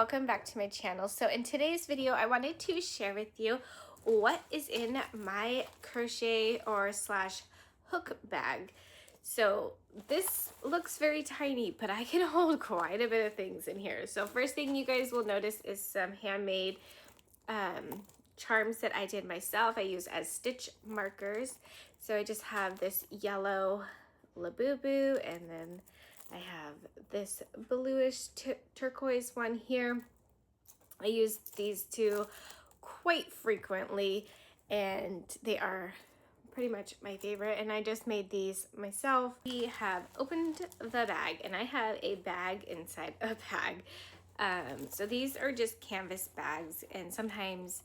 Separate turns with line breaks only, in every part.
welcome back to my channel. So in today's video, I wanted to share with you what is in my crochet or slash hook bag. So this looks very tiny, but I can hold quite a bit of things in here. So first thing you guys will notice is some handmade charms that I did myself. I use as stitch markers. So I just have this yellow Labubu, and then I have this bluish turquoise one here. I use these two quite frequently, and they are pretty much my favorite, and I just made these myself. We have opened the bag, and I have a bag inside a bag. So these are just canvas bags, and sometimes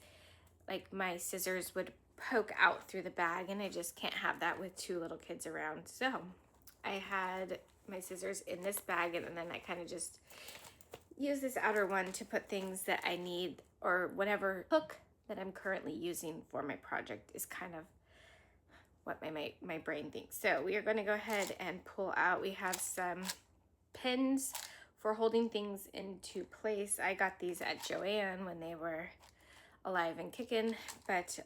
like my scissors would poke out through the bag, and I just can't have that with two little kids around. So I had my scissors in this bag, and then I kind of just use this outer one to put things that I need, or whatever hook that I'm currently using for my project is kind of what my brain thinks. So we are going to go ahead and pull out. We have some pins for holding things into place. I got these at Joann when they were alive and kicking, but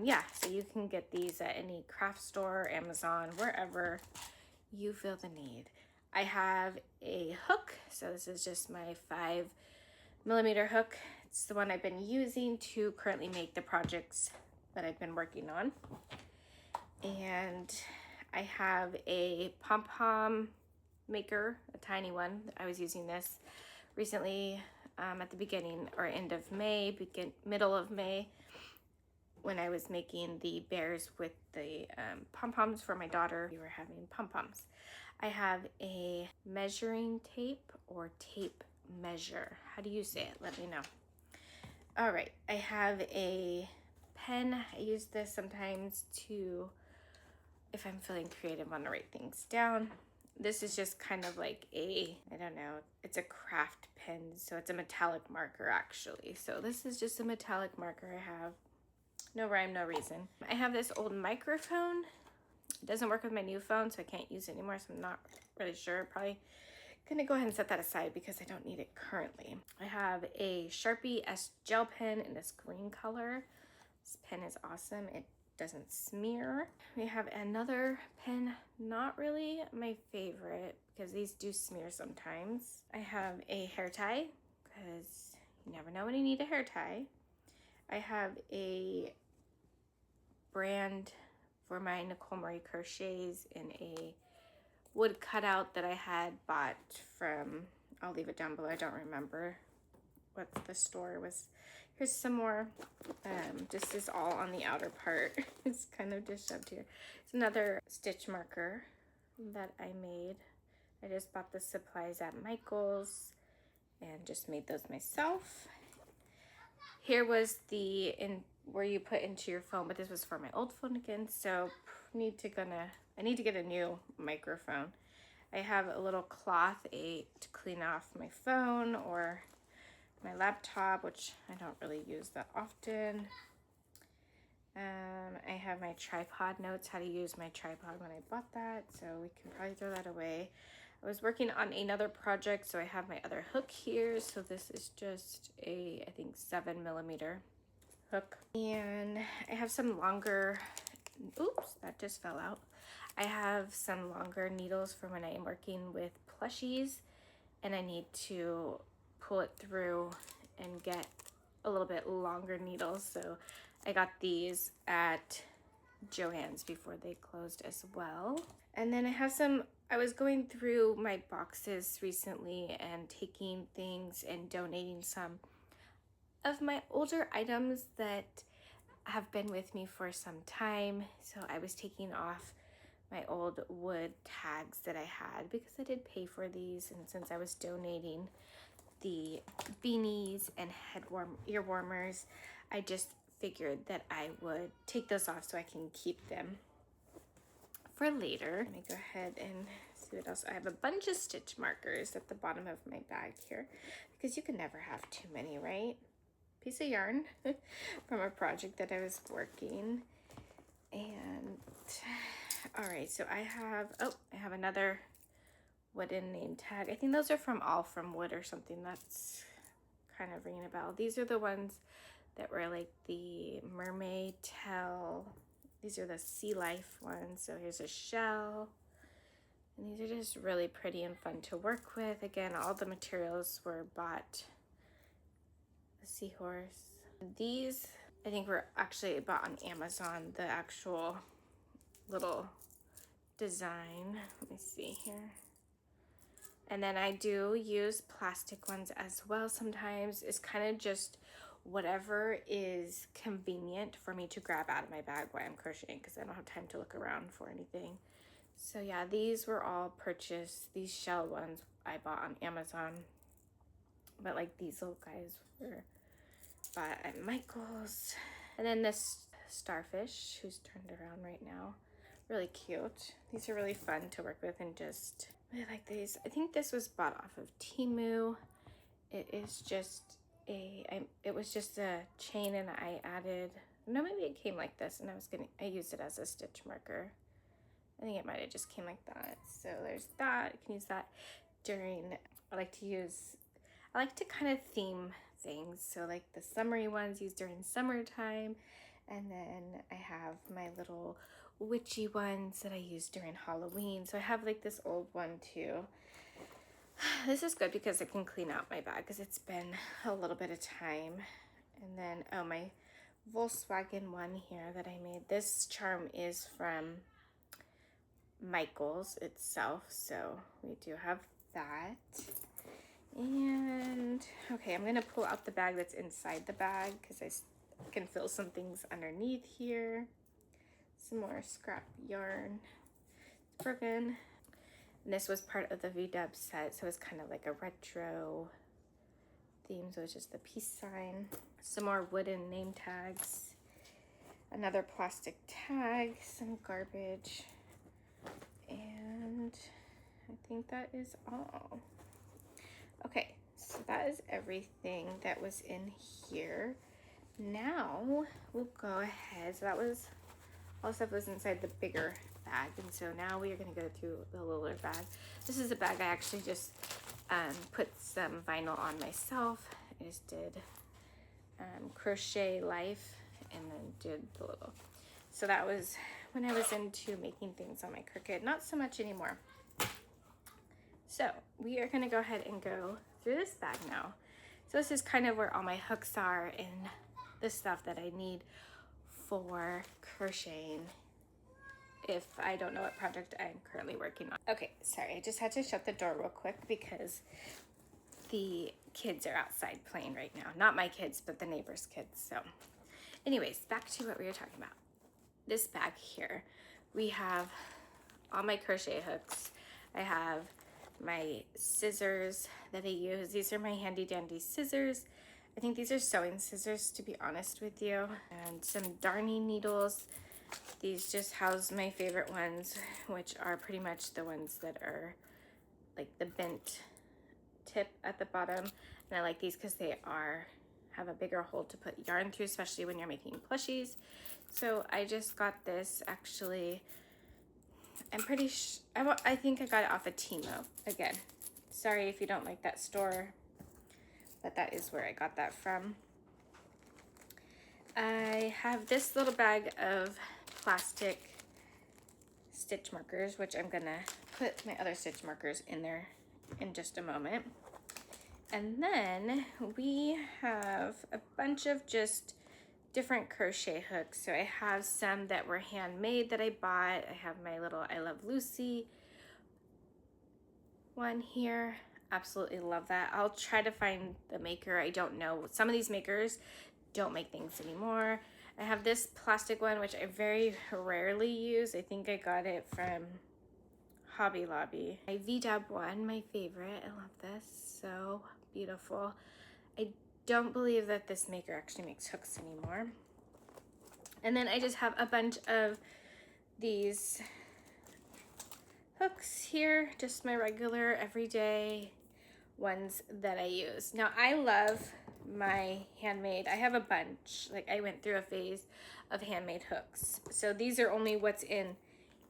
yeah, so you can get these at any craft store, Amazon, wherever you feel the need. I have a hook, so this is just my 5mm hook. It's the one I've been using to currently make the projects that I've been working on. And I have a pom-pom maker, a tiny one. I was using this recently at the beginning or end of May, middle of May, when I was making the bears with the pom-poms for my daughter. We were having pom-poms. I have a measuring tape or tape measure. How do you say it? Let me know. All right, I have a pen. I use this sometimes to, if I'm feeling creative, want to write things down. This is just kind of like a, I don't know, it's a craft pen, so it's a metallic marker actually. So this is just a metallic marker I have. No rhyme, no reason. I have this old microphone. It doesn't work with my new phone, so I can't use it anymore, so I'm not really sure. Probably gonna go ahead and set that aside because I don't need it currently. I have a Sharpie S gel pen in this green color. This pen is awesome. It doesn't smear. We have another pen, not really my favorite because these do smear sometimes. I have a hair tie because you never know when you need a hair tie. I have a brand for my Nicole Marie Crochets in a wood cutout that I had bought from, I'll leave it down below, I don't remember what the store was. Here's some more, just is all on the outer part. It's kind of just shoved here. It's another stitch marker that I made. I just bought the supplies at Michael's and just made those myself. Here was the where you put into your phone, but this was for my old phone again, so I need to get a new microphone. I have a little cloth to clean off my phone or my laptop, which I don't really use that often. I have my tripod notes, how to use my tripod when I bought that, so we can probably throw that away. I was working on another project, so I have my other hook here. So this is just a, I think, 7mm hook. And I have some longer, oops, that just fell out. I have some longer needles for when I am working with plushies and I need to pull it through and get a little bit longer needles. So I got these at Joann's before they closed as well. And then I have some, I was going through my boxes recently and taking things and donating some of my older items that have been with me for some time. So I was taking off my old wood tags that I had because I did pay for these, and since I was donating the beanies and ear warmers, I just figured that I would take those off so I can keep them for later. Let me go ahead and see what else. I have a bunch of stitch markers at the bottom of my bag here because you can never have too many, right? Piece of yarn from a project that I was working. And all right, so I have another wooden name tag. I think those are from All From Wood or something. That's kind of ringing a bell. These are the ones that were like the mermaid tail. These are the sea life ones. So here's a shell. And these are just really pretty and fun to work with. Again, all the materials were bought. The seahorse. These, I think, were actually bought on Amazon, the actual little design. Let me see here. And then I do use plastic ones as well sometimes. It's kind of just whatever is convenient for me to grab out of my bag while I'm crocheting, because I don't have time to look around for anything. So yeah, these were all purchased. These shell ones I bought on Amazon. But like these little guys were bought at Michael's. And then this starfish, who's turned around right now. Really cute. These are really fun to work with, and just really like these. I think this was bought off of Temu. It is just it was just a chain, and I added, no, maybe it came like this, and I used it as a stitch marker. I think it might have just came like that. So there's that. You can use that during, I like to kind of theme things. So like the summery ones used during summertime. And then I have my little witchy ones that I use during Halloween. So I have like this old one too. This is good because I can clean out my bag because it's been a little bit of time. And then, oh, my Volkswagen one here that I made. This charm is from Michael's itself. So we do have that. And okay, I'm gonna pull out the bag that's inside the bag because I can feel some things underneath here. Some more scrap yarn. It's broken. And this was part of the VW set, so it's kind of like a retro theme. So it's just the peace sign. Some more wooden name tags. Another plastic tag. Some garbage. And I think that is all. Okay, so that is everything that was in here. Now we'll go ahead. So that was all stuff was inside the bigger bag, and so now we are going to go through the littler bag. This is a bag I actually just put some vinyl on myself. I just did Crochet Life and then did the little. So that was when I was into making things on my Cricut. Not so much anymore. So we are going to go ahead and go through this bag now. So this is kind of where all my hooks are and the stuff that I need for crocheting if I don't know what project I'm currently working on. Okay, sorry, I just had to shut the door real quick because the kids are outside playing right now. Not my kids, but the neighbor's kids. So anyways, back to what we were talking about. This bag here, we have all my crochet hooks. I have my scissors that I use. These are my handy dandy scissors. I think these are sewing scissors, to be honest with you. And some darning needles. These just house my favorite ones, which are pretty much the ones that are like the bent tip at the bottom. And I like these because they have a bigger hole to put yarn through, especially when you're making plushies. So I just got this actually. I'm pretty sure, I think I got it off of Temu. Again, sorry if you don't like that store, but that is where I got that from. I have this little bag of plastic stitch markers, which I'm gonna put my other stitch markers in there in just a moment. And then we have a bunch of just different crochet hooks. So I have some that were handmade that I bought. I have my little I Love Lucy one here. Absolutely love that. I'll try to find the maker. I don't know. Some of these makers don't make things anymore. I have this plastic one, which I very rarely use. I think I got it from Hobby Lobby. My VW one, my favorite. I love this. So beautiful. I don't believe that this maker actually makes hooks anymore. And then I just have a bunch of these hooks here, just my regular everyday ones that I use. Now I love my handmade. I have a bunch, like I went through a phase of handmade hooks. So these are only what's in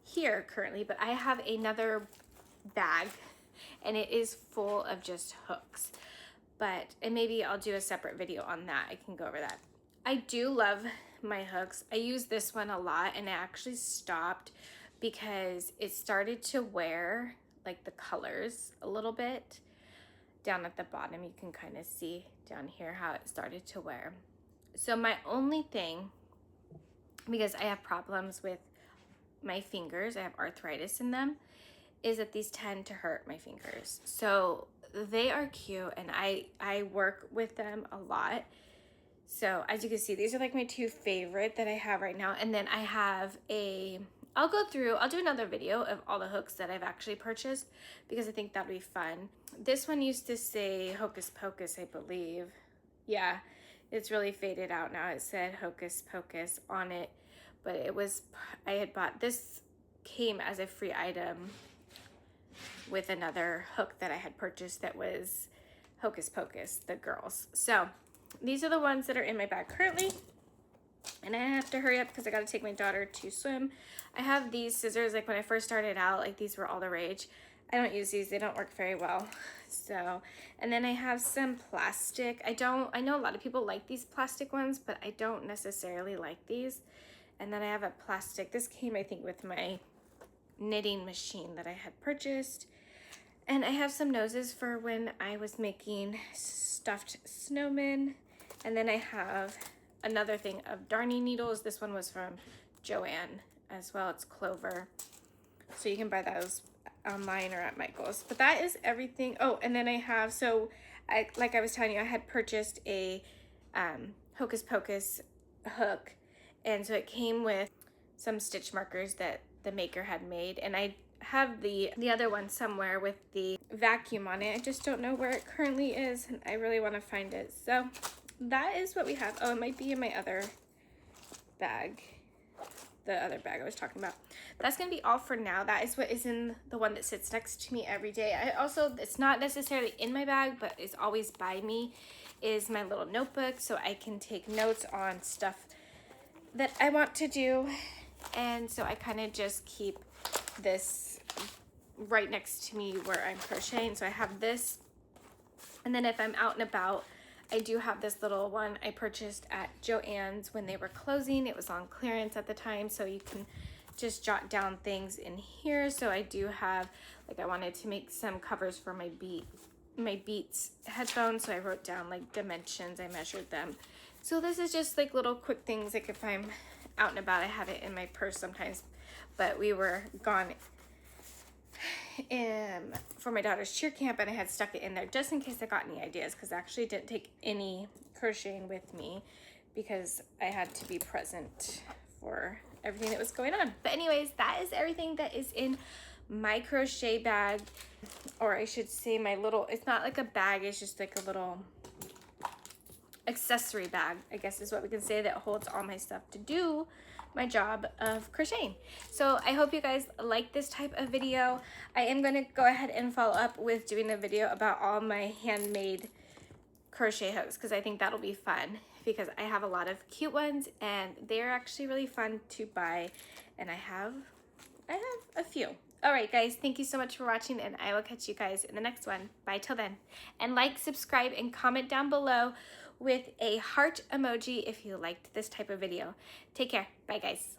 here currently, but I have another bag and it is full of just hooks. and maybe I'll do a separate video on that. I can go over that. I do love my hooks. I use this one a lot, and I actually stopped because it started to wear like the colors a little bit. Down at the bottom, you can kind of see down here how it started to wear. So my only thing, because I have problems with my fingers, I have arthritis in them, is that these tend to hurt my fingers. So they are cute, and I work with them a lot. So as you can see, these are like my two favorite that I have right now. And then I have I'll do another video of all the hooks that I've actually purchased, because I think that'd be fun. This one used to say Hocus Pocus, I believe. Yeah, it's really faded out now. It said Hocus Pocus on it, but I had bought, this came as a free item with another hook that I had purchased that was Hocus Pocus, the girls. So these are the ones that are in my bag currently. And I have to hurry up because I got to take my daughter to swim. I have these scissors, like when I first started out, like these were all the rage. I don't use these, they don't work very well. So, and then I have some plastic. I know a lot of people like these plastic ones, but I don't necessarily like these. And then I have a plastic, this came I think with my knitting machine that I had purchased. And I have some noses for when I was making stuffed snowmen. And then I have another thing of darning needles. This one was from Joann as well. It's Clover. So you can buy those online or at Michael's. But that is everything. Oh, and then I have, like I was telling you, I had purchased a Hocus Pocus hook. And so it came with some stitch markers that the maker had made. And I have the other one somewhere with the vacuum on it. I just don't know where it currently is, and I really want to find it. So that is what we have. Oh, it might be in my other bag, the other bag I was talking about. That's gonna be all for now. That is what is in the one that sits next to me every day. It's not necessarily in my bag, but it's always by me, is my little notebook, so I can take notes on stuff that I want to do. And so I kind of just keep this right next to me where I'm crocheting. So I have this, and then if I'm out and about, I do have this little one I purchased at Joann's when they were closing. It was on clearance at the time, so you can just jot down things in here. So I do have, like, I wanted to make some covers for my Beats headphones, so I wrote down like dimensions, I measured them. So this is just like little quick things, like if I'm out and about, I have it in my purse sometimes. But we were gone for my daughter's cheer camp, and I had stuck it in there just in case I got any ideas, because I actually didn't take any crocheting with me because I had to be present for everything that was going on. But anyways, that is everything that is in my crochet bag, or I should say my little, it's not like a bag, it's just like a little accessory bag, I guess is what we can say, that holds all my stuff to do my job of crocheting. So I hope you guys like this type of video. I am going to go ahead and follow up with doing a video about all my handmade crochet hooks, because I think that'll be fun, because I have a lot of cute ones and they're actually really fun to buy, and I have a few. All right, guys, thank you so much for watching, and I will catch you guys in the next one. Bye till then. And like, subscribe, and comment down below with a heart emoji if you liked this type of video. Take care. Bye, guys.